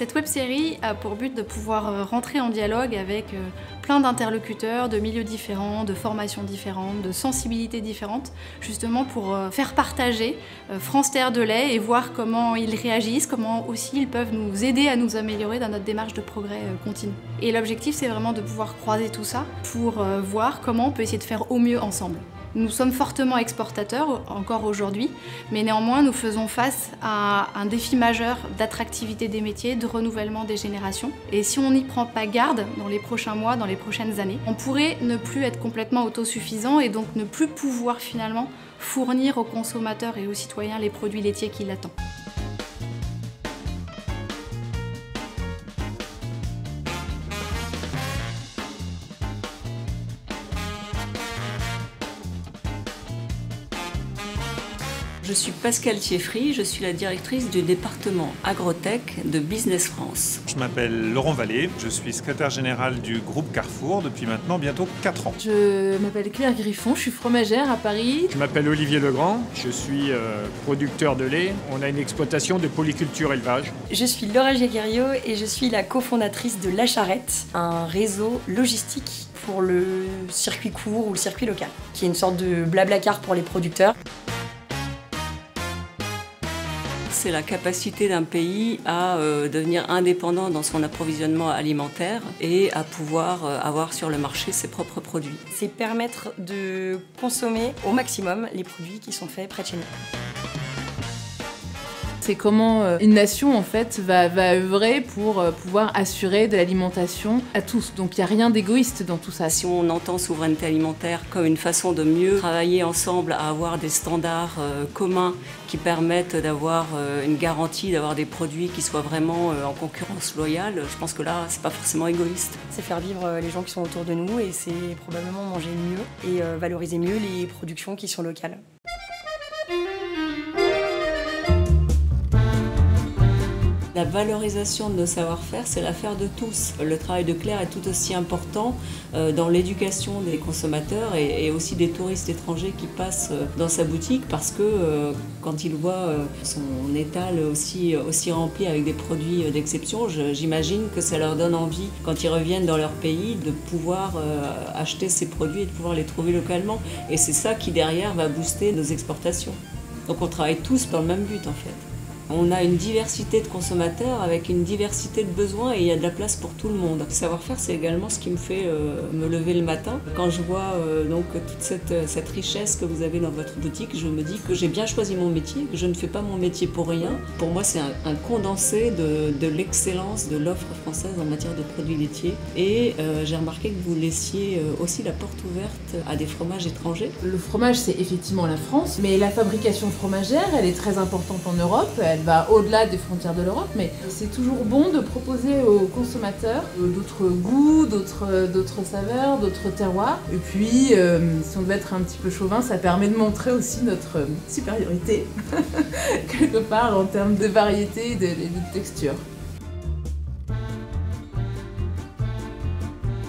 Cette web-série a pour but de pouvoir rentrer en dialogue avec plein d'interlocuteurs, de milieux différents, de formations différentes, de sensibilités différentes, justement pour faire partager France Terre de Lait et voir comment ils réagissent, comment aussi ils peuvent nous aider à nous améliorer dans notre démarche de progrès continu. Et l'objectif, c'est vraiment de pouvoir croiser tout ça pour voir comment on peut essayer de faire au mieux ensemble. Nous sommes fortement exportateurs encore aujourd'hui, mais néanmoins nous faisons face à un défi majeur d'attractivité des métiers, de renouvellement des générations. Et si on n'y prend pas garde dans les prochains mois, dans les prochaines années, on pourrait ne plus être complètement autosuffisant et donc ne plus pouvoir finalement fournir aux consommateurs et aux citoyens les produits laitiers qui l'attendent. Je suis Pascale Thieffry, je suis la directrice du département Agrotech de Business France. Je m'appelle Laurent Vallée, je suis secrétaire général du groupe Carrefour depuis maintenant bientôt 4 ans. Je m'appelle Claire Griffon, je suis fromagère à Paris. Je m'appelle Olivier Legrand, je suis producteur de lait. On a une exploitation de polyculture élevage. Je suis Laura Jaguerio et je suis la cofondatrice de La Charrette, un réseau logistique pour le circuit court ou le circuit local, qui est une sorte de blablacar pour les producteurs. C'est la capacité d'un pays à devenir indépendant dans son approvisionnement alimentaire et à pouvoir avoir sur le marché ses propres produits. C'est permettre de consommer au maximum les produits qui sont faits près de chez nous. C'est comment une nation en fait va œuvrer pour pouvoir assurer de l'alimentation à tous. Donc il n'y a rien d'égoïste dans tout ça. Si on entend souveraineté alimentaire comme une façon de mieux travailler ensemble à avoir des standards communs qui permettent d'avoir une garantie, d'avoir des produits qui soient vraiment en concurrence loyale, je pense que là c'est pas forcément égoïste. C'est faire vivre les gens qui sont autour de nous et c'est probablement manger mieux et valoriser mieux les productions qui sont locales. La valorisation de nos savoir-faire, c'est l'affaire de tous. Le travail de Claire est tout aussi important dans l'éducation des consommateurs et aussi des touristes étrangers qui passent dans sa boutique parce que quand ils voient son étal aussi rempli avec des produits d'exception, j'imagine que ça leur donne envie, quand ils reviennent dans leur pays, de pouvoir acheter ces produits et de pouvoir les trouver localement. Et c'est ça qui derrière va booster nos exportations. Donc on travaille tous dans le même but en fait. On a une diversité de consommateurs avec une diversité de besoins et il y a de la place pour tout le monde. Le savoir-faire, c'est également ce qui me fait me lever le matin. Quand je vois donc toute cette richesse que vous avez dans votre boutique, je me dis que j'ai bien choisi mon métier, que je ne fais pas mon métier pour rien. Pour moi, c'est un condensé de l'excellence de l'offre française en matière de produits laitiers. Et j'ai remarqué que vous laissiez aussi la porte ouverte à des fromages étrangers. Le fromage, c'est effectivement la France, mais la fabrication fromagère, elle est très importante en Europe. Elle va au-delà des frontières de l'Europe, mais c'est toujours bon de proposer aux consommateurs d'autres goûts, d'autres saveurs, d'autres terroirs. Et puis, si on devait être un petit peu chauvin, ça permet de montrer aussi notre supériorité, quelque part, en termes de variété et de texture.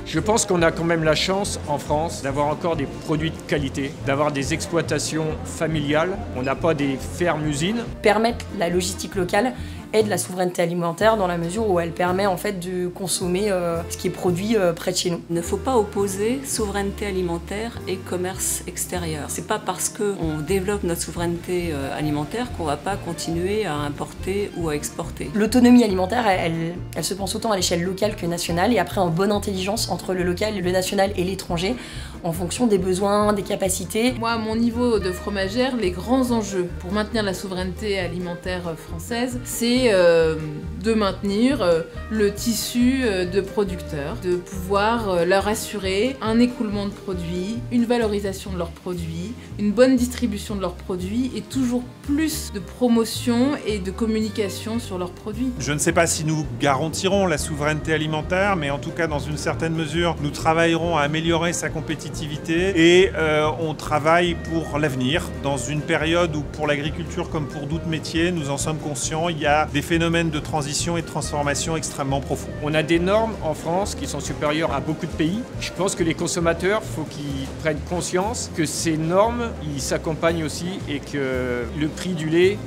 Je pense qu'on a quand même la chance en France d'avoir encore des produits de qualité, d'avoir des exploitations familiales. On n'a pas des fermes-usines. Permettre la logistique locale aide la souveraineté alimentaire dans la mesure où elle permet en fait de consommer ce qui est produit près de chez nous. Il ne faut pas opposer souveraineté alimentaire et commerce extérieur. C'est pas parce qu'on développe notre souveraineté alimentaire qu'on va pas continuer à importer ou à exporter. L'autonomie alimentaire, elle se pense autant à l'échelle locale que nationale et après en bonne intelligence entre le local, le national et l'étranger en fonction des besoins, des capacités. Moi, à mon niveau de fromagère, les grands enjeux pour maintenir la souveraineté alimentaire française, c'est de maintenir le tissu de producteurs, de pouvoir leur assurer un écoulement de produits, une valorisation de leurs produits, une bonne distribution de leurs produits et toujours plus de promotion et de communication sur leurs produits. Je ne sais pas si nous garantirons la souveraineté alimentaire, mais en tout cas dans une certaine mesure, nous travaillerons à améliorer sa compétitivité et on travaille pour l'avenir. Dans une période où pour l'agriculture comme pour d'autres métiers, nous en sommes conscients, il y a des phénomènes de transition et de transformation extrêmement profonds. On a des normes en France qui sont supérieures à beaucoup de pays. Je pense que les consommateurs, il faut qu'ils prennent conscience que ces normes, ils s'accompagnent aussi et que le prix du lait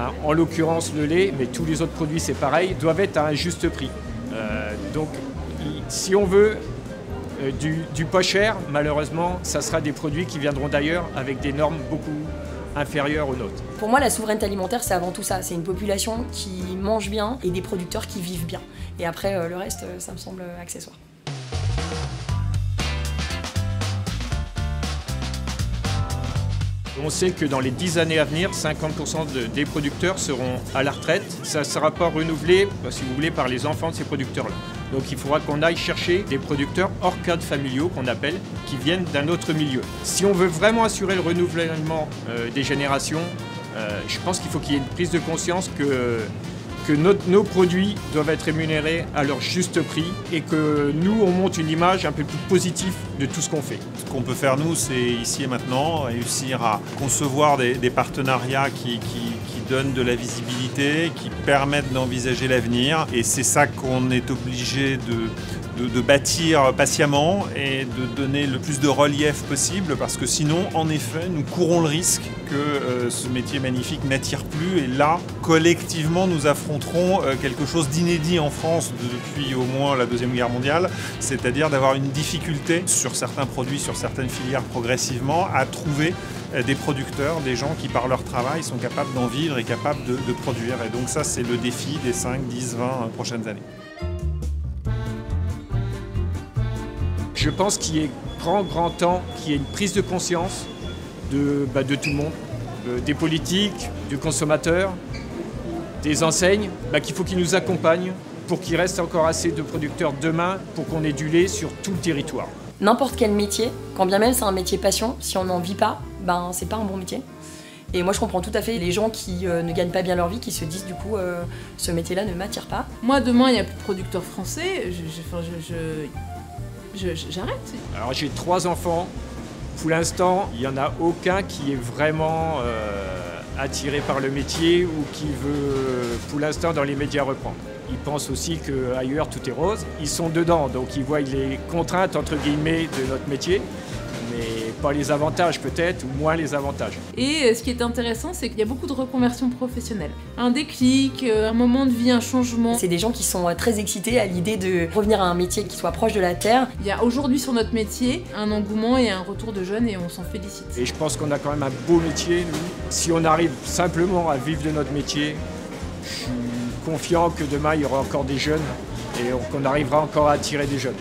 hein. En l'occurrence le lait, mais tous les autres produits c'est pareil, doivent être à un juste prix. Donc si on veut du pas cher, malheureusement, ça sera des produits qui viendront d'ailleurs avec des normes beaucoup inférieures aux nôtres. Pour moi, la souveraineté alimentaire, c'est avant tout ça. C'est une population qui mange bien et des producteurs qui vivent bien. Et après, le reste, ça me semble accessoire. On sait que dans les 10 années à venir, 50% des producteurs seront à la retraite. Ça ne sera pas renouvelé, si vous voulez, par les enfants de ces producteurs-là. Donc il faudra qu'on aille chercher des producteurs hors cadre familiaux, qu'on appelle, qui viennent d'un autre milieu. Si on veut vraiment assurer le renouvellement des générations, je pense qu'il faut qu'il y ait une prise de conscience que nos produits doivent être rémunérés à leur juste prix et que nous, on monte une image un peu plus positive de tout ce qu'on fait. Ce qu'on peut faire, nous, c'est ici et maintenant réussir à concevoir des partenariats qui donnent de la visibilité, qui permettent d'envisager l'avenir. Et c'est ça qu'on est obligé de bâtir patiemment et de donner le plus de relief possible, parce que sinon, en effet, nous courons le risque que ce métier magnifique n'attire plus. Et là, collectivement, nous affronterons quelque chose d'inédit en France depuis au moins la Deuxième Guerre mondiale, c'est-à-dire d'avoir une difficulté sur certains produits, sur certaines filières progressivement, à trouver des producteurs, des gens qui par leur travail sont capables d'en vivre et capables de produire. Et donc ça, c'est le défi des 5, 10, 20 prochaines années. Je pense qu'il est grand temps qu'il y ait une prise de conscience de tout le monde, des politiques, du consommateur, des enseignes, qu'il faut qu'ils nous accompagnent pour qu'il reste encore assez de producteurs demain pour qu'on ait du lait sur tout le territoire. N'importe quel métier, quand bien même c'est un métier passion, si on n'en vit pas, c'est pas un bon métier. Et moi je comprends tout à fait les gens qui ne gagnent pas bien leur vie, qui se disent du coup ce métier-là ne m'attire pas. Moi demain il n'y a plus de producteurs français, j'arrête. Alors j'ai 3 enfants, pour l'instant il n'y en a aucun qui est vraiment attiré par le métier ou qui veut pour l'instant dans les médias reprendre. Ils pensent aussi qu'ailleurs tout est rose, ils sont dedans donc ils voient les contraintes entre guillemets de notre métier. Mais pas les avantages peut-être, ou moins les avantages. Et ce qui est intéressant, c'est qu'il y a beaucoup de reconversions professionnelles. Un déclic, un moment de vie, un changement. C'est des gens qui sont très excités à l'idée de revenir à un métier qui soit proche de la terre. Il y a aujourd'hui sur notre métier un engouement et un retour de jeunes et on s'en félicite. Et je pense qu'on a quand même un beau métier, nous. Si on arrive simplement à vivre de notre métier, je suis confiant que demain il y aura encore des jeunes et qu'on arrivera encore à attirer des jeunes.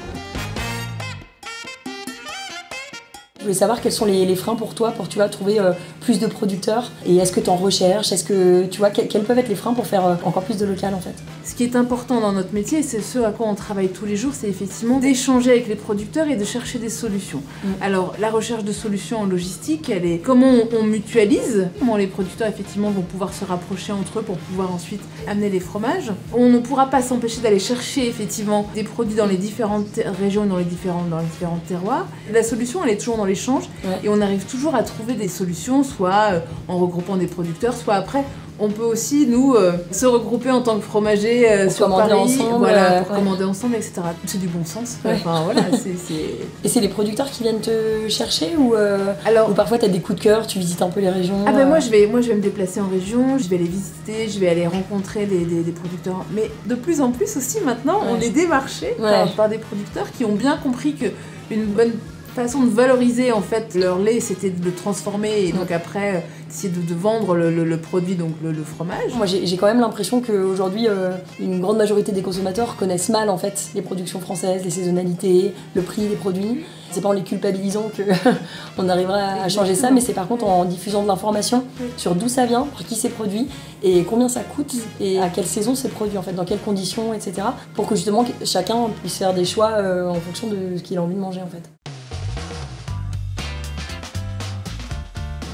Je voulais savoir quels sont les freins pour toi, pour trouver plus de producteurs. Et est-ce que tu en recherches? Est-ce que tu vois quels peuvent être les freins pour faire encore plus de local en fait? Ce qui est important dans notre métier, c'est ce à quoi on travaille tous les jours, c'est effectivement d'échanger avec les producteurs et de chercher des solutions. Alors la recherche de solutions en logistique, elle est comment on mutualise, comment les producteurs effectivement vont pouvoir se rapprocher entre eux pour pouvoir ensuite amener les fromages. On ne pourra pas s'empêcher d'aller chercher effectivement des produits dans les différentes régions, dans les différents terroirs. La solution, elle est toujours dans l'échange et on arrive toujours à trouver des solutions, soit en regroupant des producteurs, soit après on peut aussi nous se regrouper en tant que fromager sur Paris, ensemble, pour commander ensemble, etc. C'est du bon sens. Enfin, voilà, Et c'est les producteurs qui viennent te chercher ou parfois tu as des coups de cœur, tu visites un peu les régions? Moi je vais me déplacer en région, je vais les visiter, je vais aller rencontrer des producteurs. Mais de plus en plus aussi maintenant, on est démarché par des producteurs qui ont bien compris qu'une bonne façon de valoriser en fait leur lait, c'était de le transformer et donc après essayer de vendre le produit, donc le fromage. Moi j'ai quand même l'impression qu'aujourd'hui une grande majorité des consommateurs connaissent mal en fait les productions françaises, les saisonnalités, le prix des produits. C'est pas en les culpabilisant qu'on arrivera à changer ça, mais c'est par contre en diffusant de l'information sur d'où ça vient, par qui c'est produit et combien ça coûte et à quelle saison c'est produit en fait, dans quelles conditions, etc. Pour que justement chacun puisse faire des choix en fonction de ce qu'il a envie de manger en fait.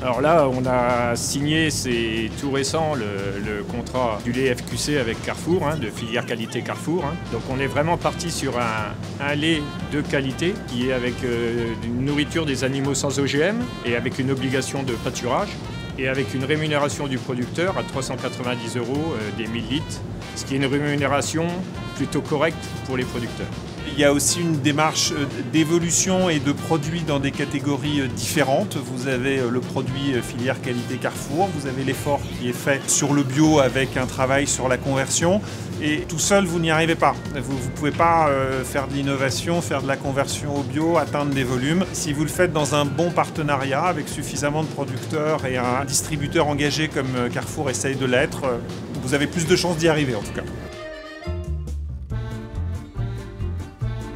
Alors là, on a signé, c'est tout récent, le contrat du lait FQC avec Carrefour, de filière qualité Carrefour. Donc on est vraiment parti sur un lait de qualité qui est avec une nourriture des animaux sans OGM et avec une obligation de pâturage et avec une rémunération du producteur à 390 € des 1000 litres, ce qui est une rémunération plutôt correcte pour les producteurs. Il y a aussi une démarche d'évolution et de produits dans des catégories différentes. Vous avez le produit filière qualité Carrefour, vous avez l'effort qui est fait sur le bio avec un travail sur la conversion. Et tout seul, vous n'y arrivez pas. Vous ne pouvez pas faire de l'innovation, faire de la conversion au bio, atteindre des volumes. Si vous le faites dans un bon partenariat avec suffisamment de producteurs et un distributeur engagé comme Carrefour essaye de l'être, vous avez plus de chances d'y arriver en tout cas.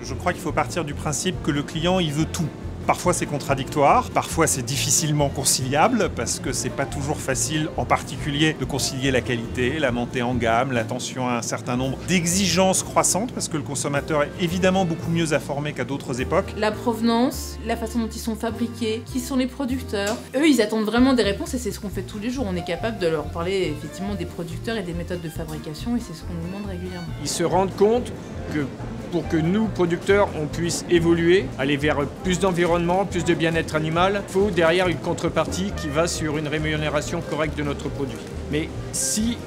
Je crois qu'il faut partir du principe que le client, il veut tout. Parfois c'est contradictoire, parfois c'est difficilement conciliable parce que c'est pas toujours facile, en particulier de concilier la qualité, la montée en gamme, l'attention à un certain nombre d'exigences croissantes parce que le consommateur est évidemment beaucoup mieux informé qu'à d'autres époques. La provenance, la façon dont ils sont fabriqués, qui sont les producteurs. Eux, ils attendent vraiment des réponses et c'est ce qu'on fait tous les jours. On est capable de leur parler effectivement des producteurs et des méthodes de fabrication et c'est ce qu'on nous demande régulièrement. Ils se rendent compte que pour que nous, producteurs, on puisse évoluer, aller vers plus d'environnement, plus de bien-être animal, il faut derrière une contrepartie qui va sur une rémunération correcte de notre produit. Mais si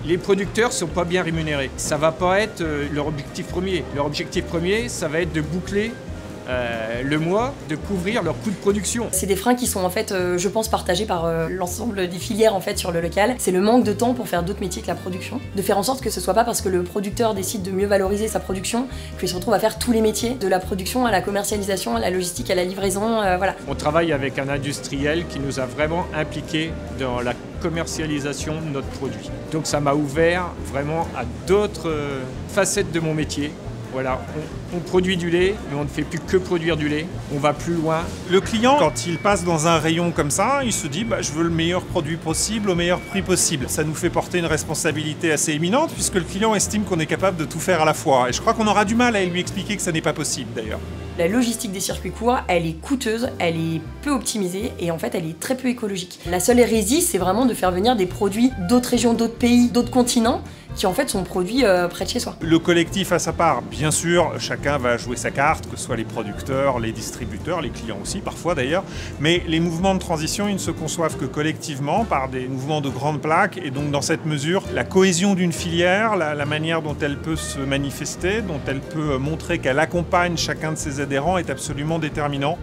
les producteurs ne sont pas bien rémunérés, ça ne va pas être leur objectif premier. Leur objectif premier, ça va être de boucler le mois, de couvrir leurs coûts de production. C'est des freins qui sont en fait, je pense, partagés par l'ensemble des filières en fait sur le local. C'est le manque de temps pour faire d'autres métiers que la production. De faire en sorte que ce soit pas parce que le producteur décide de mieux valoriser sa production qu'il se retrouve à faire tous les métiers, de la production à la commercialisation, à la logistique, à la livraison, voilà. On travaille avec un industriel qui nous a vraiment impliqués dans la commercialisation de notre produit. Donc ça m'a ouvert vraiment à d'autres facettes de mon métier. Voilà, on produit du lait, mais on ne fait plus que produire du lait. On va plus loin. Le client, quand il passe dans un rayon comme ça, il se dit je veux le meilleur produit possible au meilleur prix possible. Ça nous fait porter une responsabilité assez éminente puisque le client estime qu'on est capable de tout faire à la fois. Et je crois qu'on aura du mal à lui expliquer que ça n'est pas possible d'ailleurs. La logistique des circuits courts, elle est coûteuse, elle est peu optimisée et en fait elle est très peu écologique. La seule hérésie, c'est vraiment de faire venir des produits d'autres régions, d'autres pays, d'autres continents qui en fait sont produits près de chez soi. Le collectif a sa part, bien sûr, chacun va jouer sa carte, que ce soit les producteurs, les distributeurs, les clients aussi parfois d'ailleurs, mais les mouvements de transition, ils ne se conçoivent que collectivement par des mouvements de grandes plaques et donc dans cette mesure, la cohésion d'une filière, la manière dont elle peut se manifester, dont elle peut montrer qu'elle accompagne chacun de ses adhérents est absolument déterminant.